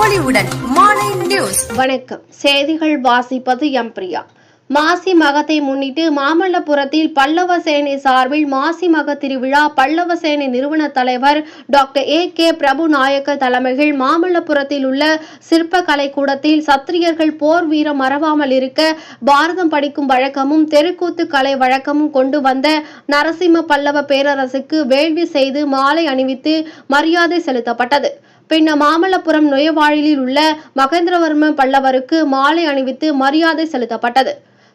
பொலிவுடன் மாலை நியூஸ். வணக்கம். செய்திகள் வாசிப்பது எம் பிரியா. மாசி மகத்தை முன்னிட்டு மாமல்லபுரத்தில் பல்லவ சேனை சார்பில் மாசி மக திருவிழா பல்லவ சேனை நிறுவன தலைவர் டாக்டர் AK பிரபு நாயக்க தலைமையில் மாமல்லபுரத்தில் உள்ள சிற்ப கலைக்கூடத்தில் சத்திரியர்கள் போர் வீரம் மறவாமல் இருக்க பாரதம் படிக்கும் வழக்கமும் தெருக்கூத்து கலை வழக்கமும் கொண்டு வந்த நரசிம்ம பல்லவ பேரரசுக்கு வேள்வி செய்து மாலை அணிவித்து மரியாதை செலுத்தப்பட்டது. பின்னர் மாமல்லபுரம் நுழைவாயிலில் உள்ள மகேந்திரவர்ம பல்லவருக்கு மாலை அணிவித்து மரியாதை செலுத்தப்பட்டது.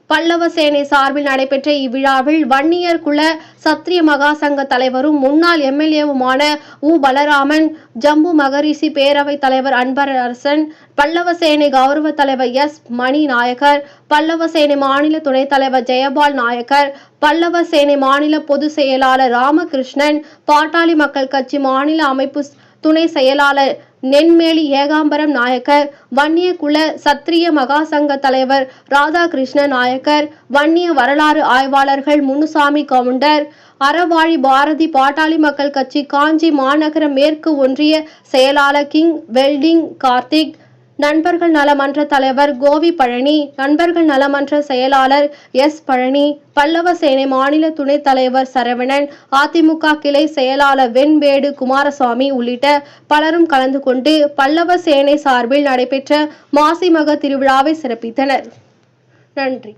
பல்லவ சேனை சார்பில் நடைபெற்ற இவ்விழாவில் வன்னியர் குல சத்திரிய மகாசங்க தலைவரும் முன்னாள் MLAவுமான பலராமன், ஜம்பு மகரிஷி பேரவை தலைவர் அன்பரசன், பல்லவ சேனை கௌரவ தலைவர் S மணி நாயக்கர், பல்லவ சேனை மாநில துணைத் தலைவர் ஜெயபால் நாயக்கர், பல்லவ சேனை மாநில பொதுச் செயலாளர் ராமகிருஷ்ணன், பாட்டாளி மக்கள் கட்சி மாநில அமைப்பு துணை செயலாளர் நென்மேலி ஏகாம்பரம் நாயக்கர், வன்னிய குல சத்திரிய மகாசங்க தலைவர் ராதாகிருஷ்ண நாயக்கர், வன்னிய வரலாறு ஆய்வாளர்கள் முனுசாமி கவுண்டர், அறவாழி பாரதி, பாட்டாளி மக்கள் கட்சி காஞ்சி மாநகர மேற்கு ஒன்றிய செயலாளர் கிங் வெல்டிங் கார்த்திக், நண்பர்கள் நலமன்ற தலைவர் கோவி பழனி, நண்பர்கள் நலமன்ற செயலாளர் S பழனி, பல்லவ சேனை மாநில துணைத் தலைவர் சரவணன், அதிமுக கிளை செயலாளர் வெண்பேடு குமாரசாமி உள்ளிட்ட பலரும் கலந்து கொண்டு பல்லவ சேனை சார்பில் நடைபெற்ற மாசி மக திருவிழாவை சிறப்பித்தனர். நன்றி.